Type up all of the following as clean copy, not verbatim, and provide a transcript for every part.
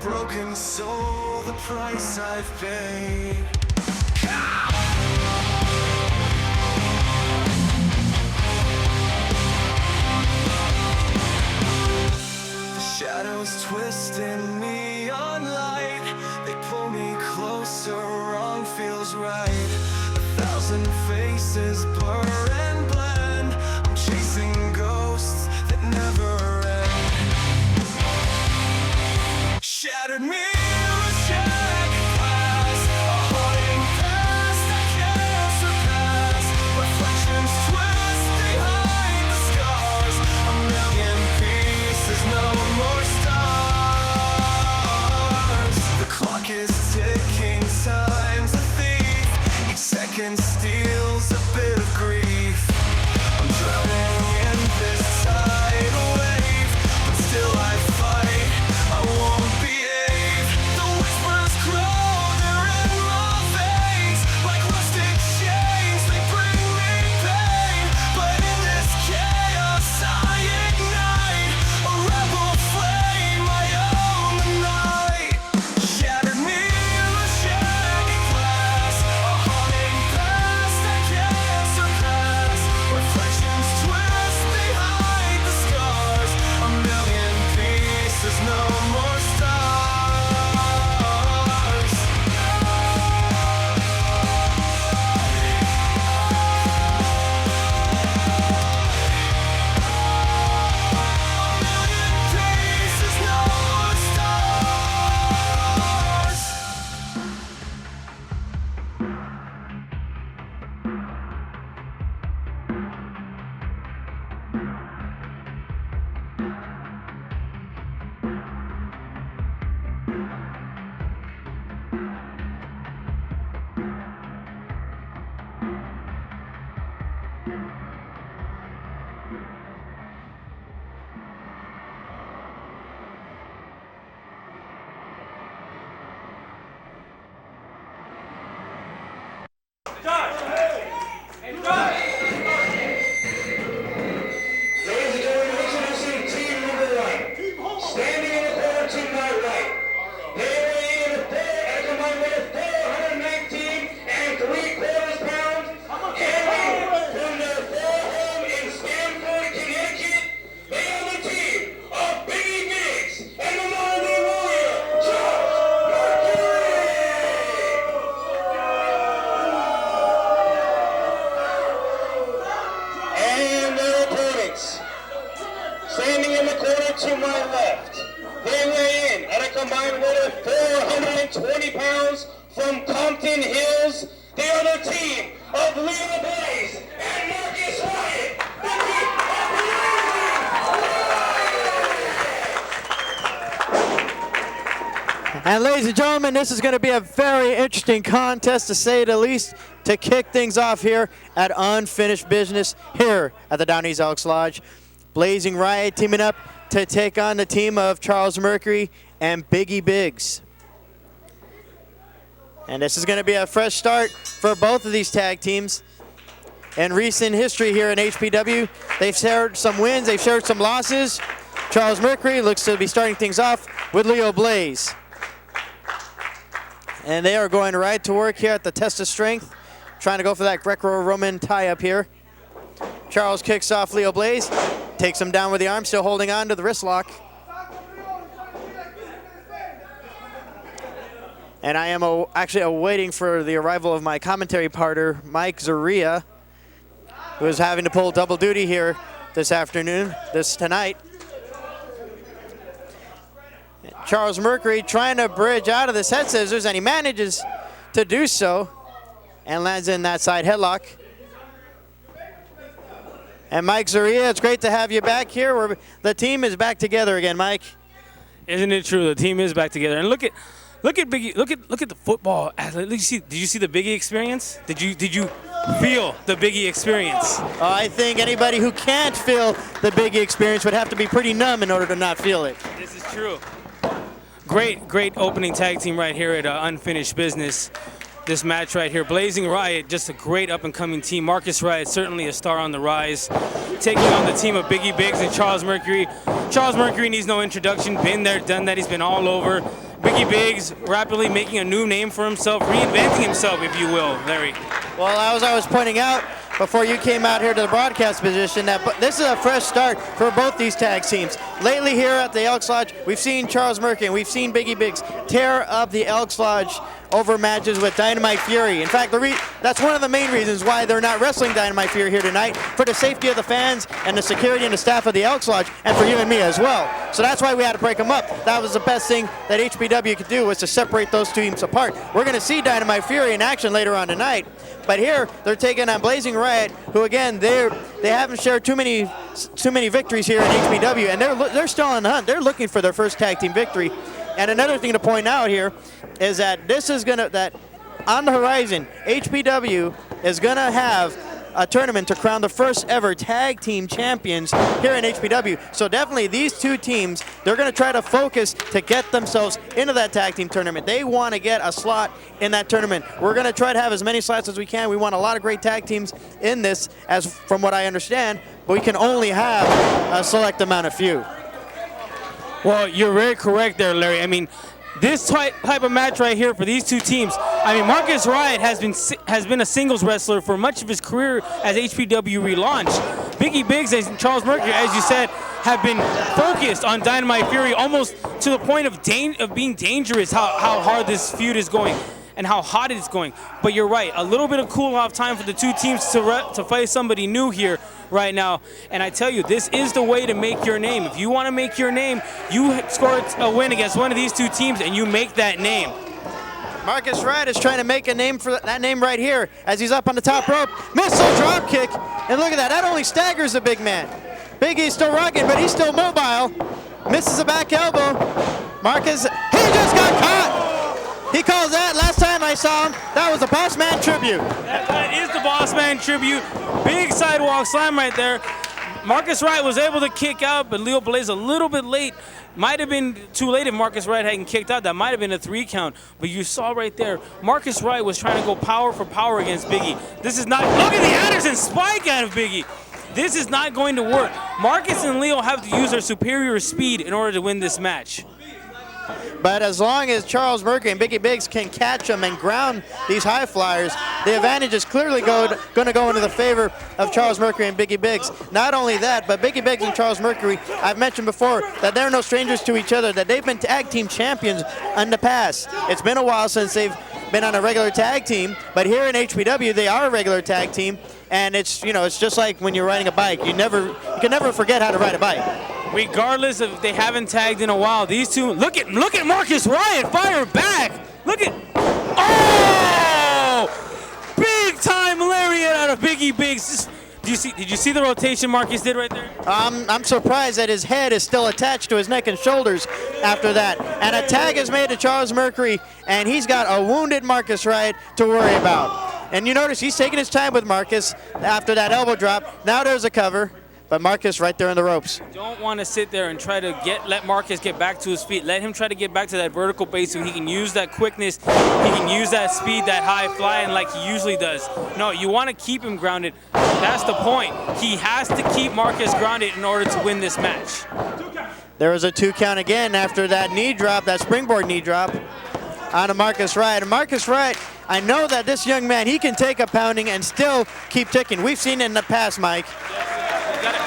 broken soul, the price I've paid. The shadows twist in neon light, they pull me closer, wrong feels right. 1,000 faces blur and blend, I'm chasing ghosts that never end. Shattered mirrors, jagged glass, a haunting past I can't surpass. Reflections twist behind the scars, a million pieces, no more stars. The clock is ticking, time's a thief, each second steals a bit of grief. I'm drowning in this tidal wave, but still I fight, I won't behave. The whispers grow, they're in my veins, like rusted chains, they bring me pain. But in this chaos I ignite, a rebel flame, I own the night. Shattered mirrors, jagged glass, a haunting past I can't surpass. Reflections twist behind the scars, a million pieces, no more stars. Pieces, no more stars. Ladies and gentlemen, introducing team number 1. Standing in the corner to my right. They weigh in at a combined weight of 419 and 3/4 pounds. Hailing from their home in Stamford, Connecticut, they are the team of Biggz and the Mighty Warrior, Mercury. And their opponents. Standing in the corner to my left, they weigh in at a combined weight of 420 pounds from Compton Hills. They are the team of Leo Blaze and Markus Riot. The team of Riot. And ladies and gentlemen, this is going to be a very interesting contest, to say the least, to kick things off here at Unfinished Business here at the Downey's Elks Lodge. Blazing Riot teaming up to take on the team of Charles Mercury and Biggz. And this is going to be a fresh start for both of these tag teams. In recent history here in HPW, they've shared some wins, they've shared some losses. Charles Mercury looks to be starting things off with Leo Blaze. And they are going right to work here at the test of strength, trying to go for that Greco-Roman tie-up here. Charles kicks off Leo Blaze, takes him down with the arm, still holding on to the wrist lock. And I am actually awaiting for the arrival of my commentary partner, Mike Zokre, who is having to pull double duty here tonight. Charles Mercury trying to bridge out of this head scissors, and he manages to do so and lands in that side headlock. And Mike Zokre, it's great to have you back here, where the team is back together again, Mike. Isn't it true? The team is back together. And look at Biggie. Look at the football. Did you see the Biggie experience? Did you feel the Biggie experience? I think anybody who can't feel the Biggie experience would have to be pretty numb in order to not feel it. This is true. Great opening tag team right here at Unfinished Business. this match right here. Blazing Riot, just a great up-and-coming team. Markus Riot, certainly a star on the rise, taking on the team of Biggie Biggz and Charles Mercury. Charles Mercury needs no introduction. Been there, done that. He's been all over. Biggie Biggz rapidly making a new name for himself, reinventing himself, if you will, Larry. Well, as I was pointing out before you came out here to the broadcast position, that this is a fresh start for both these tag teams. Lately here at the Elks Lodge, we've seen Charles Mercury and we've seen Biggie Biggz tear up the Elks Lodge over matches with Dynamite Fury. In fact, that's one of the main reasons why they're not wrestling Dynamite Fury here tonight, for the safety of the fans and the security and the staff of the Elks Lodge, and for you and me as well. So that's why we had to break them up. That was the best thing that HPW could do, was to separate those two teams apart. We're going to see Dynamite Fury in action later on tonight, but here they're taking on Blazing Riot, who again they haven't shared too many victories here in HPW, and they're still on the hunt. They're looking for their first tag team victory. And another thing to point out here is that on the horizon, HPW is gonna have a tournament to crown the first ever tag team champions here in HPW. So definitely these two teams, they're gonna try to focus to get themselves into that tag team tournament. They wanna get a slot in that tournament. We're gonna try to have as many slots as we can. We want a lot of great tag teams in this, as from what I understand, but we can only have a select amount of few. Well, you're very correct there, Larry. I mean, this type of match right here for these two teams, I mean, Markus Riot has been a singles wrestler for much of his career as HPW relaunched. Biggie Biggz and Charles Mercury, as you said, have been focused on Dynamite Fury almost to the point of being dangerous, how hard this feud is going and how hot it's going. But you're right, a little bit of cool-off time for the two teams to face somebody new here right now. And I tell you, this is the way to make your name. If you want to make your name, you score a win against one of these two teams and you make that name. Markus Riot is trying to make a name for that name right here as he's up on the top rope. Missile drop kick, and look at that. That only staggers the big man. Biggie's still rocking, but he's still mobile. Misses a back elbow. Markus, he just got caught. He calls that. Last time I saw him, that was a Boss Man tribute. That is the Boss Man tribute. Big sidewalk slam right there. Markus Riot was able to kick out, but Leo Blaze a little bit late. Might have been too late if Markus Riot hadn't kicked out. That might have been a 3 count. But you saw right there, Markus Riot was trying to go power for power against Biggie. This is not, look at the Anderson spike out of Biggie. This is not going to work. Markus and Leo have to use their superior speed in order to win this match. But as long as Charles Mercury and Biggie Biggz can catch them and ground these high flyers, the advantage is clearly going to go into the favor of Charles Mercury and Biggie Biggz. Not only that, but Biggie Biggz and Charles Mercury, I've mentioned before that they're no strangers to each other, that they've been tag team champions in the past. It's been a while since they've been on a regular tag team, but here in HPW they are a regular tag team, and it's just like when you're riding a bike. You can never forget how to ride a bike. Regardless of if they haven't tagged in a while, these two, look at Markus Riot fire back. Look at, oh! Big time lariat out of Biggie Biggz. Did you see the rotation Markus did right there? I'm surprised that his head is still attached to his neck and shoulders after that. And a tag is made to Charles Mercury, and he's got a wounded Markus Riot to worry about. And you notice he's taking his time with Markus after that elbow drop. Now there's a cover. But Markus right there in the ropes. Don't want to sit there and try to let Markus get back to his feet. Let him try to get back to that vertical base so he can use that quickness, he can use that speed, that high flying like he usually does. No, you want to keep him grounded. That's the point. He has to keep Markus grounded in order to win this match. There was a 2 count again after that knee drop, that springboard knee drop onto Markus Riot. And Markus Riot, I know that this young man, he can take a pounding and still keep ticking. We've seen it in the past, Mike.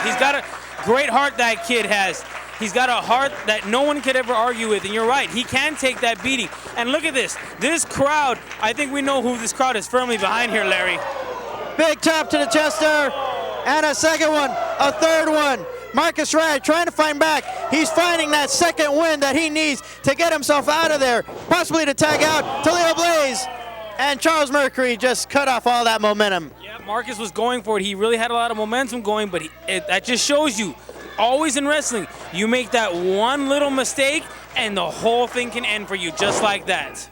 He's got a great heart, that kid has. He's got a heart that no one could ever argue with, and you're right, he can take that beating. And look at this. This crowd, I think we know who this crowd is firmly behind here, Larry. Big chop to the chest there, and a second one, a third one. Markus Riot trying to find back. He's finding that second win that he needs to get himself out of there, possibly to tag out to Leo Blaze. And Charles Mercury just cut off all that momentum. Yeah, Markus was going for it. He really had a lot of momentum going, but that just shows you, always in wrestling, you make that one little mistake and the whole thing can end for you just like that.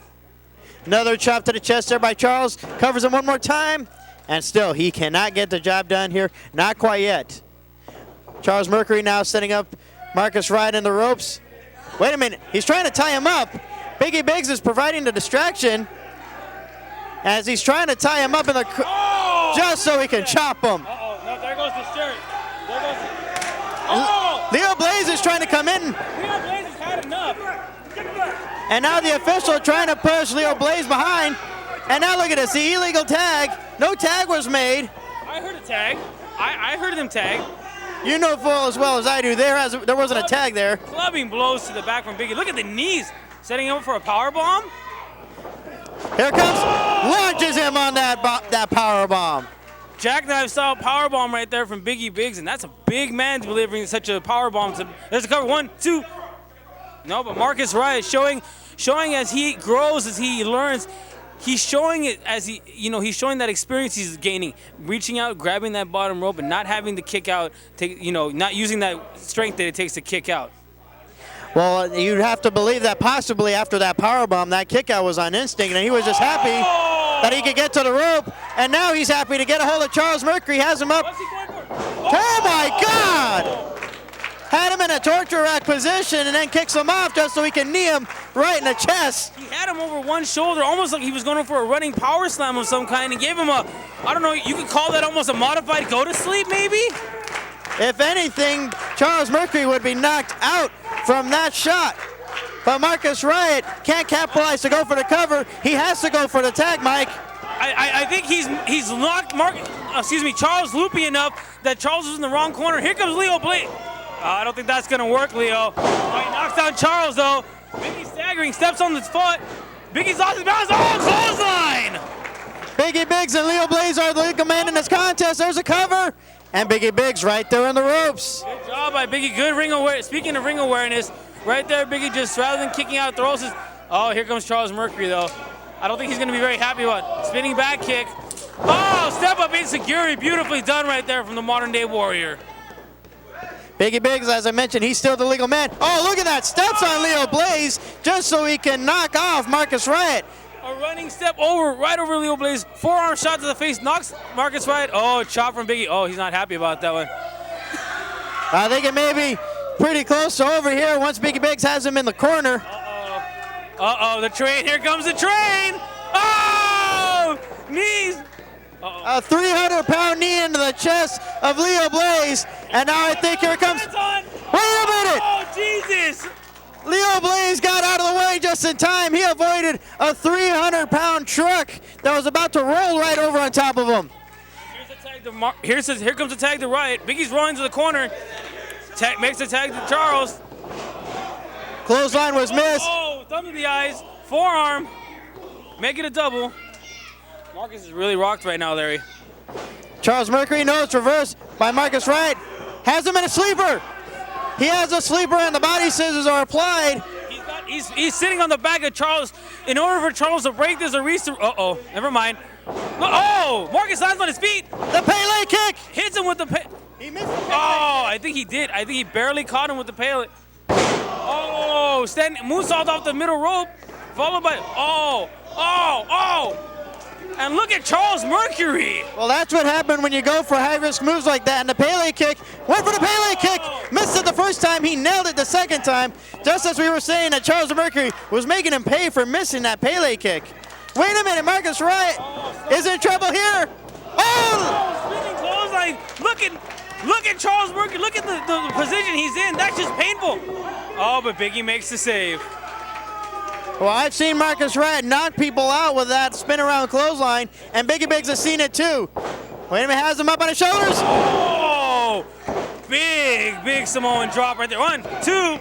Another chop to the chest there by Charles. Covers him one more time. And still, he cannot get the job done here. Not quite yet. Charles Mercury now setting up Markus Riot in the ropes. Wait a minute. He's trying to tie him up. Biggie Biggz is providing the distraction. as he's trying to tie him up in the just so he can chop him. Uh-oh, no, there goes the shirt. There goes the... Leo Blaze is trying to come in. Leo Blaze has had enough. And now the official trying to push Leo Blaze behind. And now look at this, the illegal tag. No tag was made. I heard a tag. I heard them tag. You know full as well as I do, there wasn't a tag there. Clubbing blows to the back from Biggie. Look at the knees. Setting him up for a power bomb. Here comes, launches him on that power bomb. Jackknife style power bomb right there from Biggz, and that's a big man delivering such a power bomb. There's a cover, 1, 2. No, but Markus Riot showing as he grows, as he learns. He's showing it as he's showing that experience he's gaining, reaching out, grabbing that bottom rope, and not having to kick out, not using that strength that it takes to kick out. Well, you'd have to believe that possibly after that powerbomb, that kick out was on instinct, and he was just happy that he could get to the rope, and now he's happy to get a hold of Charles Mercury, has him up. What's he going for? Oh my God! Had him in a torture rack position and then kicks him off just so he can knee him right in the chest. He had him over one shoulder, almost like he was going for a running power slam of some kind, and gave him a, I don't know, you could call that almost a modified go to sleep maybe? If anything, Charles Mercury would be knocked out from that shot. But Markus Riot can't capitalize to go for the cover. He has to go for the tag, Mike. I think he's knocked Charles loopy enough that Charles is in the wrong corner. Here comes Leo Blaze. I don't think that's going to work, Leo. He knocks down Charles, though. Biggie's staggering, steps on his foot. Biggie's lost his balance. Oh, clothesline! Biggs and Leo Blaze are the legal man in this contest. There's a cover. And Biggs right there in the ropes. Good job by Biggie. Good ring awareness. Speaking of ring awareness, right there, Biggie just, rather than kicking out, throws his... Oh, here comes Charles Mercury, though. I don't think he's going to be very happy about it. Spinning back kick. Oh, step up insecurity. Beautifully done right there from the modern-day warrior. Biggs, as I mentioned, he's still the legal man. Oh, look at that. Steps on Leo Blaze just so he can knock off Markus Riot. A running step right over Leo Blaze. Forearm shot to the face, knocks Markus Riot. Oh, chop from Biggie. Oh, he's not happy about that one. I think it may be pretty close to over here once Biggs has him in the corner. Uh-oh, the train. Here comes the train. Oh, knees. A 300-pound knee into the chest of Leo Blaze. And now I think here comes... Wait a minute! Oh, Jesus! Leo Blaze got out of the way just in time. He avoided a 300-pound truck that was about to roll right over on top of him. Here comes the tag to Riot. Biggie's rolling to the corner. Makes the tag to Charles. Clothesline was missed. Oh, thumb to the eyes. Forearm. Make it a double. Markus is really rocked right now, Larry. Charles Mercury knows reversed by Markus Riot. Has him in a sleeper. He has a sleeper and the body scissors are applied. He's sitting on the back of Charles. In order for Charles to break this, uh-oh, never mind. Oh, Markus lands on his feet. The Pele kick. Hits him with the He missed the Oh, I think he did. I think he barely caught him with the Pele. Oh, moonsault off the middle rope, followed by, oh. And look at Charles Mercury. Well, that's what happened when you go for high-risk moves like that. And the Pele kick, went for the Pele kick. Missed it the first time, he nailed it the second time. Just as we were saying that Charles Mercury was making him pay for missing that Pele kick. Wait a minute, Markus Riot is in trouble here. Oh! Spinning clothesline. Look at Charles Mercury. Look at the position he's in. That's just painful. Oh, but Biggie makes the save. Well, I've seen Markus Riot knock people out with that spin around clothesline, and Biggs has seen it too. Wait a minute, has him up on his shoulders. Oh, big Samoan drop right there. 1, 2.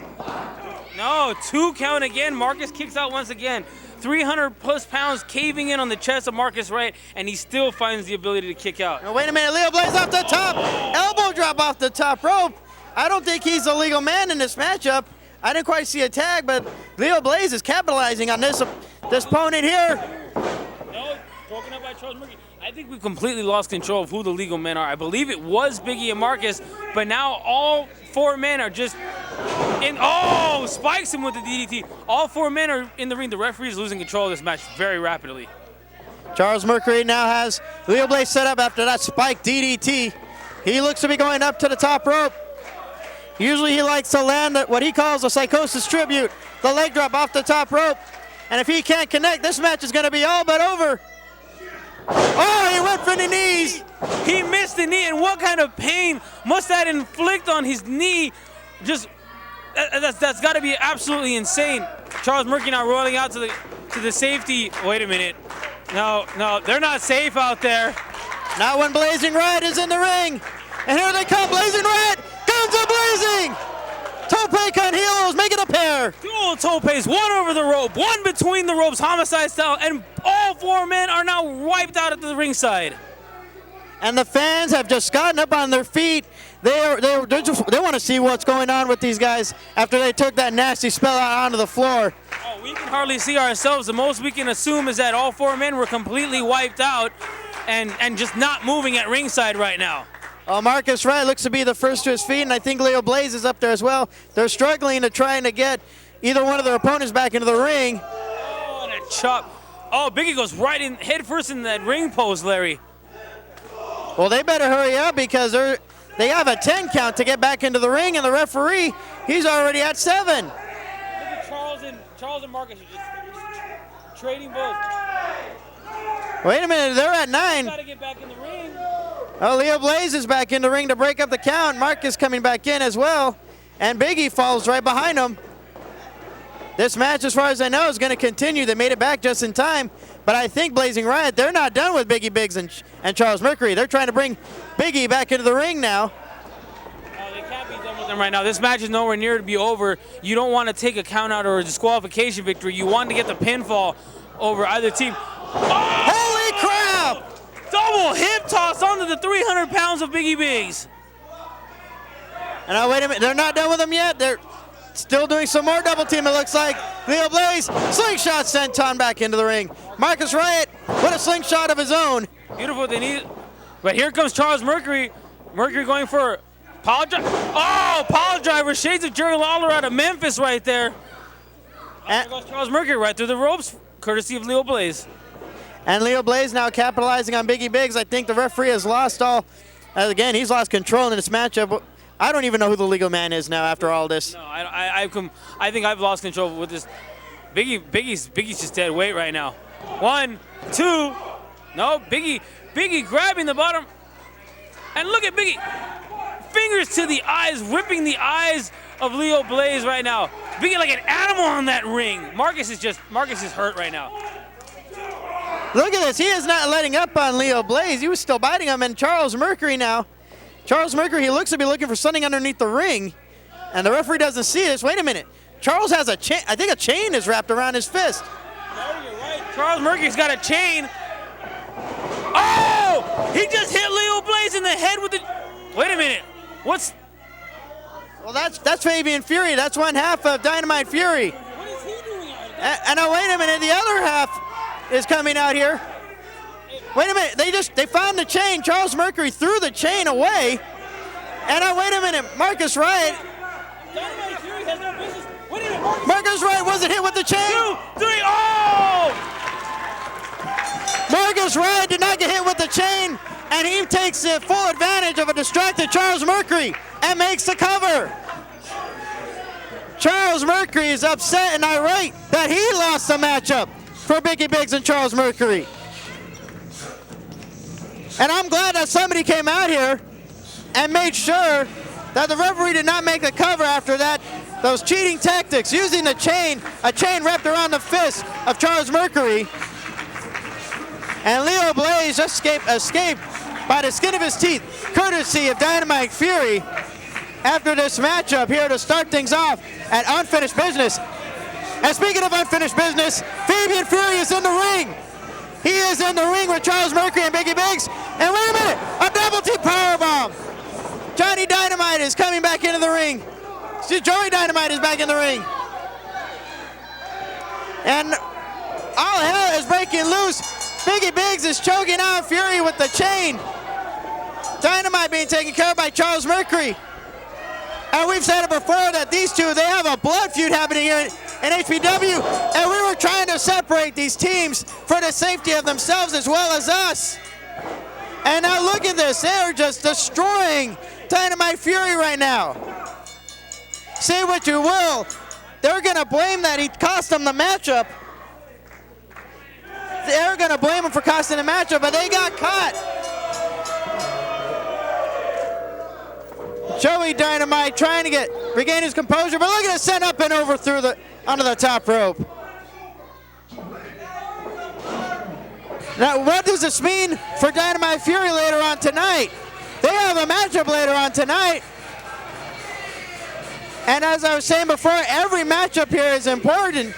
No, 2 count again. Markus kicks out once again. 300+ pounds caving in on the chest of Markus Riot, and he still finds the ability to kick out. Now, wait a minute, Leo Blaze off the top. Elbow drop off the top rope. I don't think he's the legal man in this matchup. I didn't quite see a tag, but Leo Blaze is capitalizing on this opponent here. No, broken up by Charles Mercury. I think we completely lost control of who the legal men are. I believe it was Biggie and Markus, but now all 4 men are just in. Oh, spikes him with the DDT. All 4 men are in the ring. The referee is losing control of this match very rapidly. Charles Mercury now has Leo Blaze set up after that spike DDT. He looks to be going up to the top rope. Usually he likes to land what he calls a psychosis tribute, the leg drop off the top rope. And if he can't connect, this match is going to be all but over. Oh, he went for the knees. He missed the knee, and what kind of pain must that inflict on his knee? Just that's got to be absolutely insane. Charles Mercury now rolling out to the safety. Wait a minute. No, they're not safe out there. Not when Blazing Riot is in the ring. And here they come, Blazing Riot, guns are blazing. Tope con heels, make it a pair. Dual topes, one over the rope, one between the ropes, homicide style, and all four men are now wiped out at the ringside. And the fans have just gotten up on their feet. They want to see what's going on with these guys after they took that nasty spell out onto the floor. Oh, we can hardly see ourselves. The most we can assume is that all four men were completely wiped out and just not moving at ringside right now. Markus Riot looks to be the first to his feet, and I think Leo Blaze is up there as well. They're struggling to trying to get either one of their opponents back into the ring. Oh, and a chop. Oh, Biggie goes right in, head first in that ring post, Larry. Well, they better hurry up because they have a 10 count to get back into the ring, and the referee, he's already at 7. Look at Charles and Markus are just trading blows. Wait a minute, they're at 9. Got to get back in the ring. Oh, Leo Blaze is back in the ring to break up the count. Markus coming back in as well. And Biggie falls right behind him. This match, as far as I know, is going to continue. They made it back just in time. But I think Blazing Riot, they're not done with Biggie Biggz and Charles Mercury. They're trying to bring Biggie back into the ring now. They can't be done with them right now. This match is nowhere near to be over. You don't want to take a count out or a disqualification victory. You want to get the pinfall over either team. Oh! Holy crap! Double hip toss onto the 300 pounds of Biggie Biggz. And now, wait a minute, they're not done with him yet. They're still doing some more double team, it looks like. Leo Blaze, slingshot senton back into the ring. Markus Riot, what a slingshot of his own. Beautiful, they need. But here comes Charles Mercury. Mercury going for power driver. Oh, power driver, shades of Jerry Lawler out of Memphis right there. There goes Charles Mercury right through the ropes, courtesy of Leo Blaze. And Leo Blaze now capitalizing on Biggie Biggz. I think the referee has lost all, again, he's lost control in this matchup. I don't even know who the legal man is now after all this. No, I think I've lost control with this. Biggie's just dead weight right now. 1, 2, no, Biggie grabbing the bottom. And look at Biggie, fingers to the eyes, ripping the eyes of Leo Blaze right now. Biggie like an animal on that ring. Markus is hurt right now. Look at this, he is not letting up on Leo Blaze. He was still biting him, and Charles Mercury now. Charles Mercury, he looks to be looking for something underneath the ring, and the referee doesn't see this. Wait a minute, Charles has a chain, I think a chain is wrapped around his fist. No, you're right. Charles Mercury's got a chain. Oh, he just hit Leo Blaze in the head with the, wait a minute, what's? Well, that's Fabian Fury, that's one half of Dynamite Fury. What is he doing out of And now wait a minute, the other half is coming out here. Wait a minute, they found the chain. Charles Mercury threw the chain away. And now wait a minute, Markus Riot. Dynamite Fury has no business. Wait a minute, Markus Riot wasn't hit with the chain. 2, 3, oh! Markus Riot did not get hit with the chain, and he takes full advantage of a distracted Charles Mercury and makes the cover. Charles Mercury is upset and irate that he lost the matchup for Biggie Biggz and Charles Mercury. And I'm glad that somebody came out here and made sure that the referee did not make the cover after that, those cheating tactics, using a chain wrapped around the fist of Charles Mercury. And Leo Blaze escaped by the skin of his teeth, courtesy of Dynamite Fury, after this matchup here to start things off at Unfinished Business. And speaking of unfinished business, Fabian Fury is in the ring. He is in the ring with Charles Mercury and Biggie Biggz. And wait a minute, a double team powerbomb. Johnny Dynamite is coming back into the ring. Joey Dynamite is back in the ring. And all hell is breaking loose. Biggie Biggz is choking out Fury with the chain. Dynamite being taken care of by Charles Mercury. And we've said it before that these two, they have a blood feud happening here in HPW, and we were trying to separate these teams for the safety of themselves as well as us. And now look at this, they're just destroying Dynamite Fury right now. Say what you will, they're gonna blame that he cost them the matchup. they're going to blame him for costing the matchup, but they got caught. Joey Dynamite trying to regain his composure, but look at it, sent up and over onto the top rope. Now, what does this mean for Dynamite Fury later on tonight? They have a matchup later on tonight. And as I was saying before, every matchup here is important.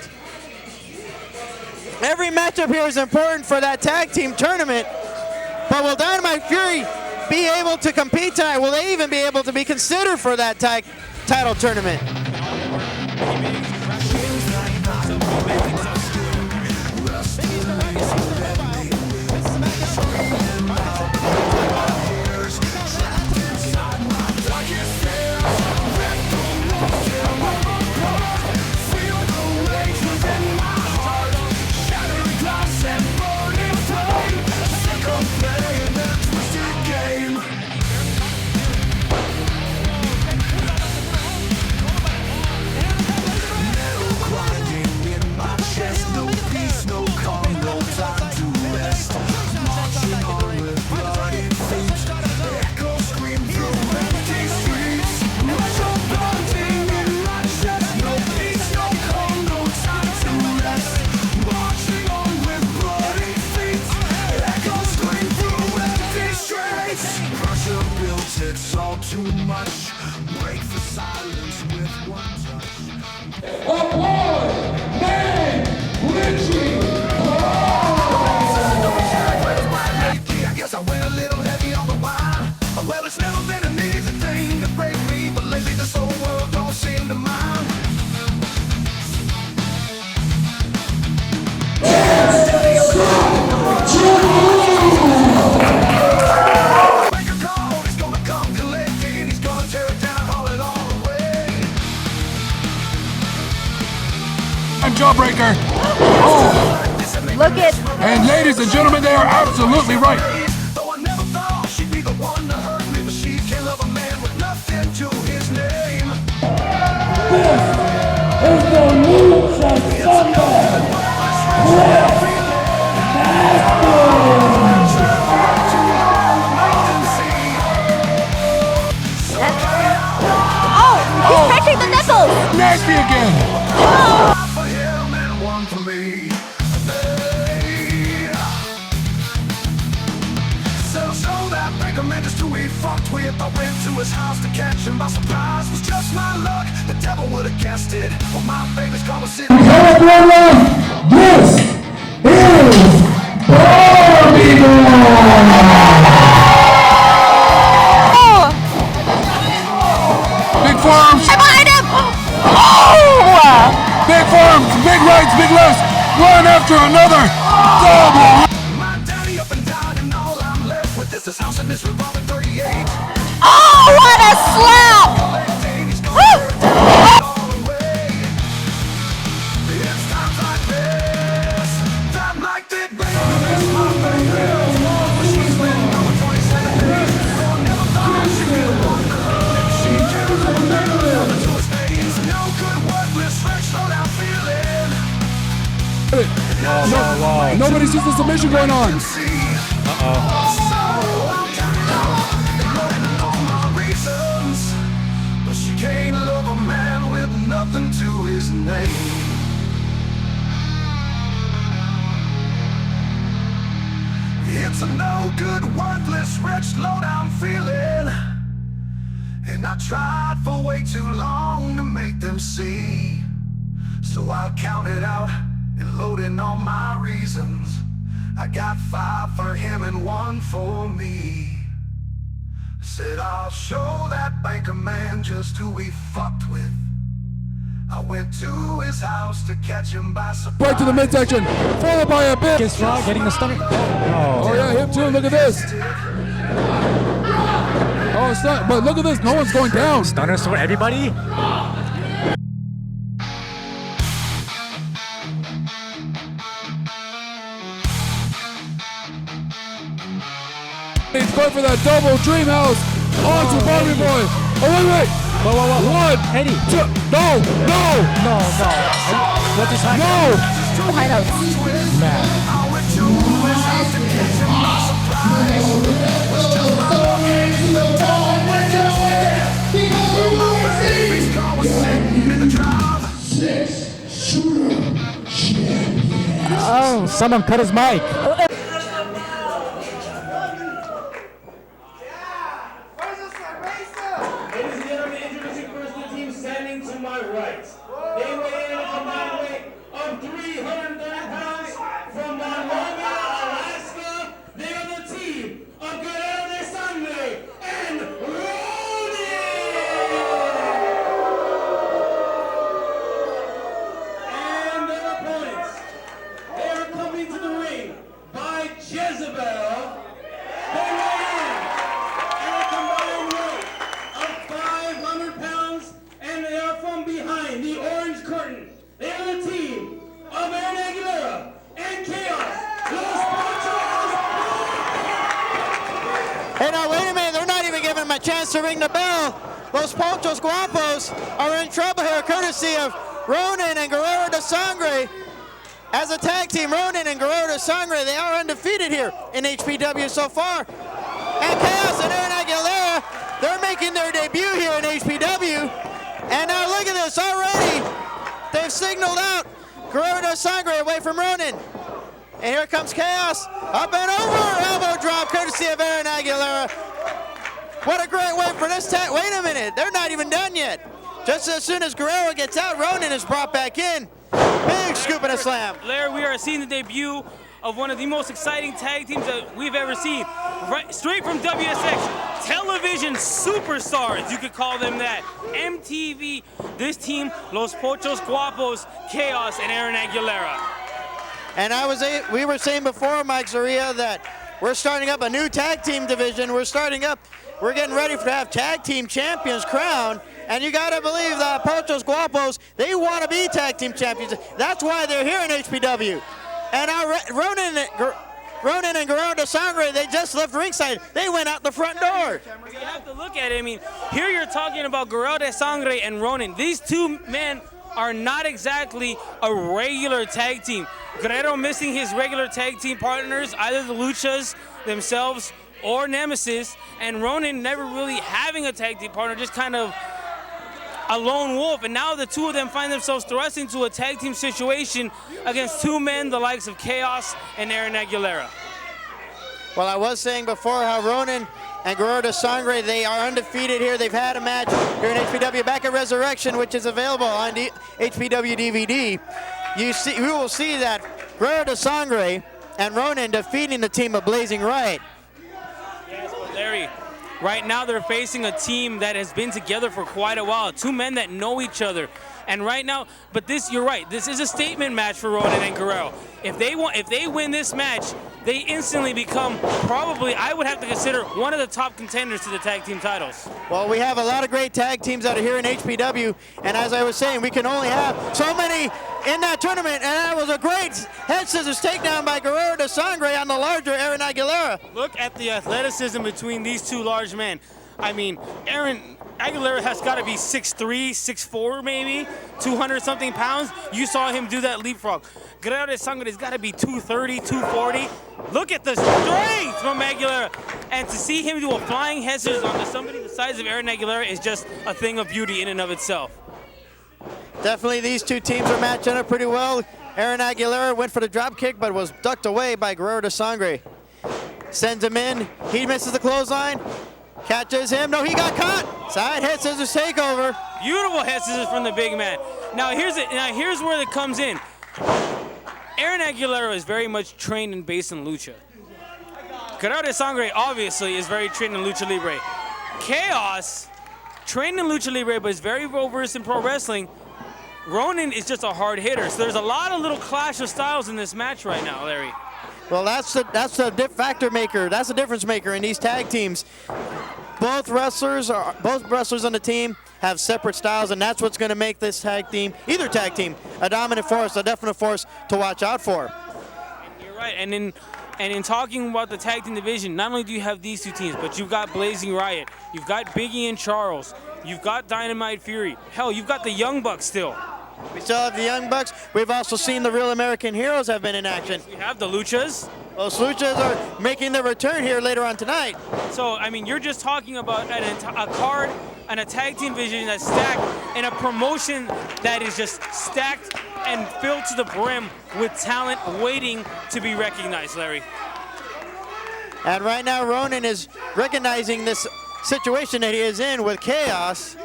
Every matchup here is important for that tag team tournament. But will Dynamite Fury be able to compete tonight? Will they even be able to be considered for that tag title tournament? Too much, break the silence with one touch. Applause, man, Richie. I guess I went a little heavy on the wine. Well, it's never been an easy thing to break me, but lately this whole world don't seem to mind. Jawbreaker. Oh. Look at. And ladies and gentlemen, they are absolutely right. Though I never thought she'd be the one to hurt me, but she can't love a man with nothing to his name. This is the Luchas Sangre with Oh, he's catching the nipples. Nasty again. For him and one for me. So that breaker man just who he fucked with. I went to his house to catch him by surprise. Was just my luck. The devil would have guessed it. Well, my favorite car was sitting. This is Big forearms. I'm behind him. Oh! Big forearms. Big rights. Big lefts. One after another. Double. My daddy up and down, and all I'm left with is this house and this revolving 38. Oh, what a slap! Woo! It's times like this that like that baby is my favorite. But she's been over 27 days. So I never thought she'd be the one to hurt me. She cares for me, nothing to his face. No good, worthless, fresh, slow down feeling. Nobody sees the submission going on. But she can't love a man with nothing to his name. It's a no good, worthless, wretched, low down feeling. And I tried for way too long to make them see. So I'll count it out and load in all my reasons. I got 5 for him and 1 for me. Said I'll show that banker man just who he fucked with. I went to his house to catch him by surprise. Right to the midsection, followed by a bit. Against Raw, getting the stunner. Oh yeah, him too. Look at this. Oh, it's not. But look at this. No one's going down. Stunner for everybody. He's going for that double dream house onto Barbie Boy. Oh wait. Whoa. 1, Eddie. 2. No. No. What just happened? No. Hideouts. Man. Someone cut his mic. Ladies and gentlemen, introducing first the team standing to my right. They weigh in a combined weight of 330 pounds from Monrovia, Alaska. They are the team of Guerrero, Sangre, and Ronin. And their opponents, they are coming to the ring by Jezebel. They weigh in at a combined weight of 500 pounds, and they are from behind the orange curtain. They are the team of Aaron Aguilera and Chaos. Los Pochos. Hey, now wait a minute. They're not even giving him a chance to ring the bell. Los Pochos Guapos are in trouble here, courtesy of Ronin and Guerrero de Sangre. As a tag team, Ronin and Guerrero de Sangre, they are undefeated here in HPW so far. And Chaos and Aaron Aguilera, they're making their debut here in HPW. And now look at this already. They've signaled out Guerrero de Sangre away from Ronin. And here comes Chaos. Up and over. Elbow drop courtesy of Aaron Aguilera. What a great way for this tag. Wait a minute. They're not even done yet. Just as soon as Guerrero gets out, Ronin is brought back in. Big scoop and a slam. Larry, we are seeing the debut of one of the most exciting tag teams that we've ever seen. Right, straight from WSX, television superstars, you could call them that. MTV, this team, Los Pochos Guapos, Chaos, and Aaron Aguilera. And we were saying before, Mike Zoria, that we're starting up a new tag team division. We're getting ready to have tag team champions crowned. And you gotta believe that Pochos Guapos, they want to be tag team champions. That's why they're here in HPW. And our Ronin and Guerrero de Sangre, they just left ringside. They went out the front door. You have to look at it. I mean, here you're talking about Guerrero de Sangre and Ronin. These two men are not exactly a regular tag team. Guerrero missing his regular tag team partners, either the Luchas themselves or Nemesis, and Ronin never really having a tag team partner, just kind of a lone wolf. And now the two of them find themselves thrust into a tag team situation against two men the likes of Chaos and Aaron Aguilera. Well, I was saying before how Ronin and Guerrero de Sangre, they are undefeated here. They've had a match here in HPW back at Resurrection, which is available on HPW DVD. You will see that Guerrero de Sangre and Ronin defeating the team of Blazing Riot. Yes, but Larry, right now they're facing a team that has been together for quite a while. Two men that know each other. And right now, but this, you're right, this is a statement match for Ronin and Guerrero. If they win this match, they instantly become probably, I would have to consider, one of the top contenders to the tag team titles. Well, we have a lot of great tag teams out here in HPW, and as I was saying, we can only have so many in that tournament, and that was a great head scissors takedown by Guerrero de Sangre on the larger Aaron Aguilera. Look at the athleticism between these two large men. I mean, Aaron Aguilera has got to be 6'3", 6'4", maybe, 200-something pounds. You saw him do that leapfrog. Guerrero de Sangre has got to be 230, 240. Look at the strength from Aguilera. And to see him do a flying head scissors onto somebody the size of Aaron Aguilera is just a thing of beauty in and of itself. Definitely these two teams are matching up pretty well. Aaron Aguilera went for the drop kick, but was ducked away by Guerrero de Sangre. Sends him in. He misses the clothesline. Catches him. No, he got caught. Side head scissors takeover. Beautiful head scissors from the big man. Now here's where it comes in. Aaron Aguilera is very much trained and based in lucha. Guerrero de Sangre obviously is very trained in lucha libre. Chaos, trained in lucha libre, but is very well versed in pro wrestling. Ronin is just a hard hitter. So there's a lot of little clash of styles in this match right now, Larry. Well, that's the factor maker. That's the difference maker in these tag teams. Both wrestlers on the team have separate styles, and that's what's going to make this tag team, either tag team, a dominant force, a definite force to watch out for. You're right. And in talking about the tag team division, not only do you have these two teams, but you've got Blazing Riot, you've got Biggie and Charles, you've got Dynamite Fury. Hell, you've got the Young Bucks still. We still have the Young Bucks. We've also seen the Real American Heroes have been in action. We have the Luchas. Those Luchas are making their return here later on tonight. So, I mean, you're just talking about a card and a tag team division that's stacked, and a promotion that is just stacked and filled to the brim with talent waiting to be recognized, Larry. And right now, Ronin is recognizing this situation that he is in with Chaos.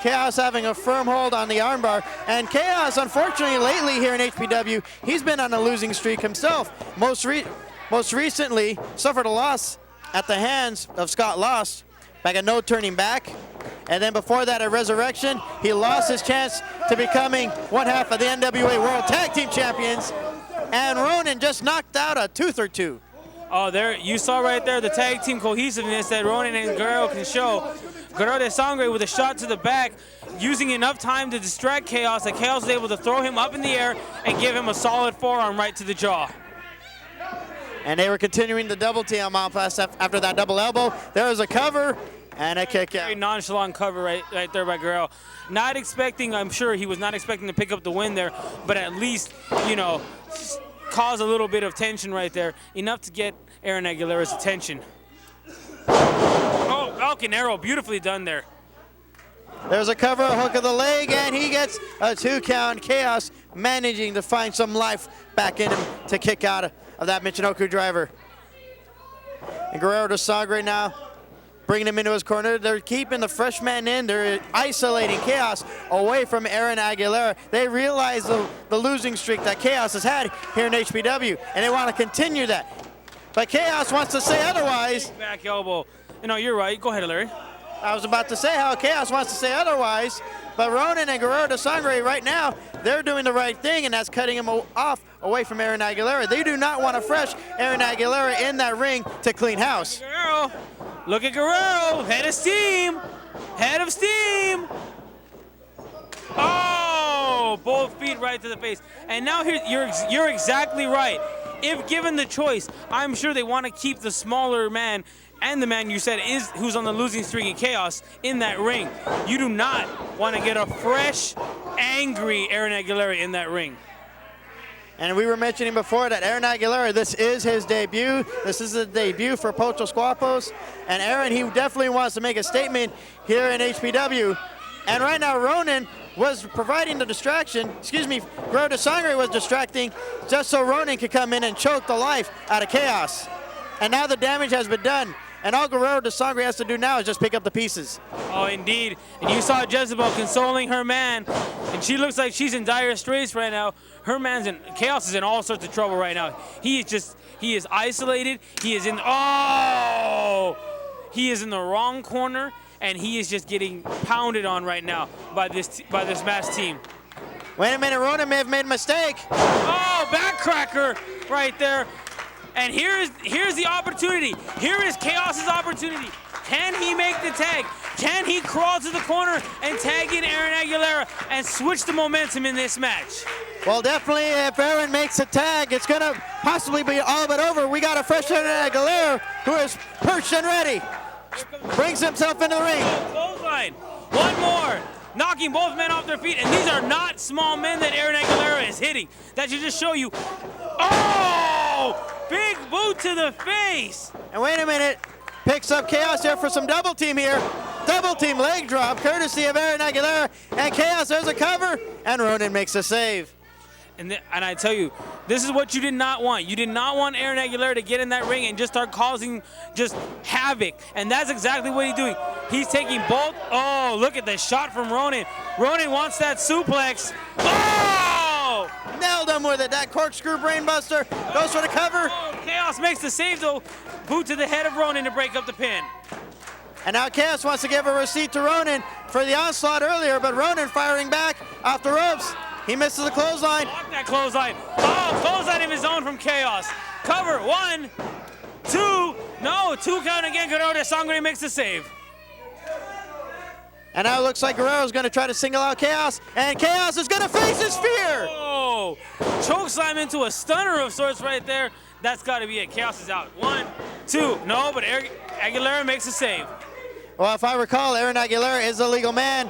Chaos having a firm hold on the armbar. And Chaos, unfortunately, lately here in HPW, he's been on a losing streak himself. Most recently, suffered a loss at the hands of Scott Lost back at No Turning Back. And then before that, at Resurrection, he lost his chance to becoming one half of the NWA World Tag Team Champions. And Ronin just knocked out a tooth or two. Oh, there you saw right there the tag team cohesiveness that Ronin and Guerrero can show. Guerrero de Sangre with a shot to the back, using enough time to distract Chaos that Chaos was able to throw him up in the air and give him a solid forearm right to the jaw. And they were continuing the double team off after that double elbow. There was a cover and a kick out. Very nonchalant cover right there by Guerrero. Not expecting, I'm sure he was not expecting to pick up the win there, but at least, you know, cause a little bit of tension right there, enough to get Aaron Aguilera's attention. Oh, Falcon Arrow, beautifully done there. There's a cover, a hook of the leg, and he gets a 2 count. Chaos managing to find some life back in him to kick out of that Michinoku driver. And Guerrero de Sangre now bringing him into his corner. They're keeping the fresh man in. They're isolating Chaos away from Aaron Aguilera. They realize the losing streak that Chaos has had here in HPW, and they want to continue that. But Chaos wants to say otherwise. Back elbow. You know, you're right. Go ahead, Larry. I was about to say how Chaos wants to say otherwise, but Ronin and Guerrero de Sangre right now, they're doing the right thing, and that's cutting him off away from Aaron Aguilera. They do not want a fresh Aaron Aguilera in that ring to clean house. Guerrero. Look at Guerrero, head of steam, head of steam. Oh, both feet right to the face. And now here, you're exactly right. If given the choice, I'm sure they want to keep the smaller man and the man you said who's on the losing streak in Chaos in that ring. You do not want to get a fresh, angry Aaron Aguilera in that ring. And we were mentioning before that Aaron Aguilera, this is his debut. This is the debut for Pochos Guapos. And Aaron, he definitely wants to make a statement here in HPW. And right now, Ronin was providing the distraction. Guerrero de Sangre was distracting just so Ronin could come in and choke the life out of Chaos. And now the damage has been done. And all Guerrero de Sangre has to do now is just pick up the pieces. Oh, indeed. And you saw Jezebel consoling her man. And she looks like she's in dire straits right now. Her man's in, Chaos is in all sorts of trouble right now. He is isolated. He is in the wrong corner. And he is just getting pounded on right now by this mass team. Wait a minute, Ronin may have made a mistake. Oh, backcracker right there. And here's the opportunity. Here is Chaos's opportunity. Can he make the tag? Can he crawl to the corner and tag in Aaron Aguilera and switch the momentum in this match? Well, definitely if Aaron makes a tag, it's going to possibly be all but over. We got a fresh Aaron Aguilera who is perched and ready. Brings himself into the ring. Clothesline. One more. Knocking both men off their feet. And these are not small men that Aaron Aguilera is hitting. That should just show you. Oh! Big boot to the face. And wait a minute. Picks up Chaos here for some double team here. Double team leg drop courtesy of Aaron Aguilera. And Chaos, there's a cover. And Ronin makes a save. And I tell you, this is what you did not want. You did not want Aaron Aguilera to get in that ring and just start causing just havoc. And that's exactly what he's doing. He's taking both. Oh, look at the shot from Ronin. Ronin wants that suplex. Oh! Nailed him with it. That corkscrew brainbuster goes for the cover. Oh, Chaos makes the save, though. Boot to the head of Ronin to break up the pin. And now Chaos wants to give a receipt to Ronin for the onslaught earlier, but Ronin firing back off the ropes. He misses the clothesline. Block that clothesline. Oh, clothesline of his own from Chaos. Cover, 1, 2. No, 2 count again. Guerrero de Sangre makes the save. And now it looks like Guerrero's going to try to single out Chaos, and Chaos is going to face his fear. Oh, chokeslam into a stunner of sorts right there. That's got to be it. Chaos is out. 1, 2. No, but Aguilera makes a save. Well, if I recall, Aaron Aguilera is a legal man,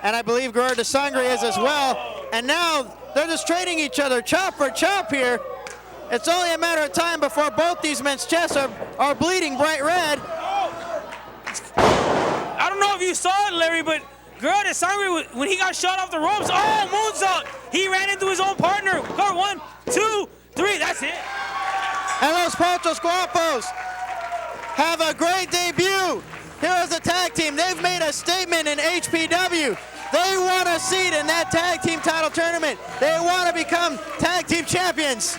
and I believe Guerrero de Sangre is as well. And now they're just trading each other chop for chop here. It's only a matter of time before both these men's chests are bleeding bright red. I don't know if you saw it, Larry, but Guerrero de Sangre, when he got shot off the ropes, oh, moonsault! He ran into his own partner. Go 1, 2, 3, that's it. And Los Pochos Guapos have a great debut here as a tag team. They've made a statement in HPW. They want a seat in that tag team title tournament. They want to become tag team champions.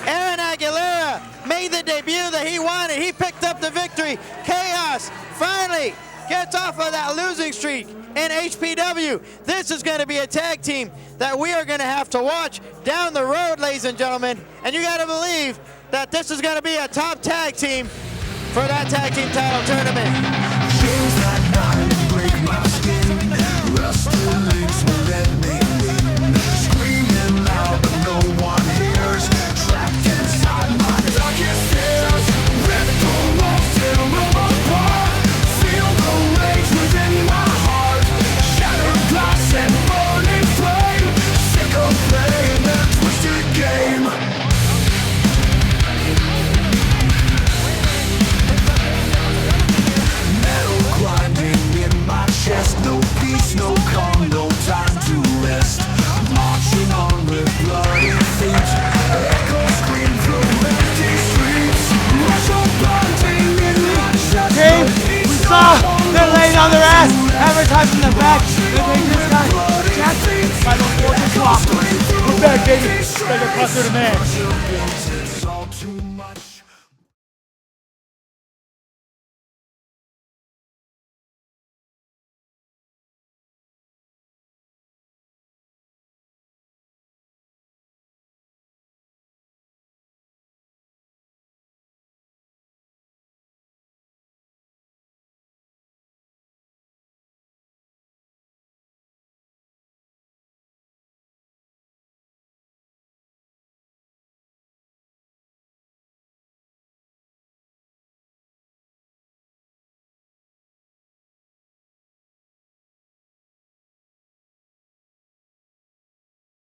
Aaron Aguilera made the debut that he wanted. He picked up the victory. Chaos finally gets off of that losing streak in HPW. This is going to be a tag team that we are going to have to watch down the road, ladies and gentlemen. And you got to believe that this is going to be a top tag team for that tag team title tournament. Things that night break my skin. Wrestling's will let me win. Screaming loud but no one hears. Trapped inside my darkest fears. Rip the walls till I'm apart. Feel the rage within my heart. Shattered glass and burning flame. Sick of playing that twisted game. Chest, no peace, no calm, no time to rest. Marching on with bloody feet. Echoes scream through empty streets. Martial bunting in my chest. Team, we saw they're laying on their ass, advertising the back. They just got jacked by the forces locked. We're back, baby. Better cross through the man. It's all too much.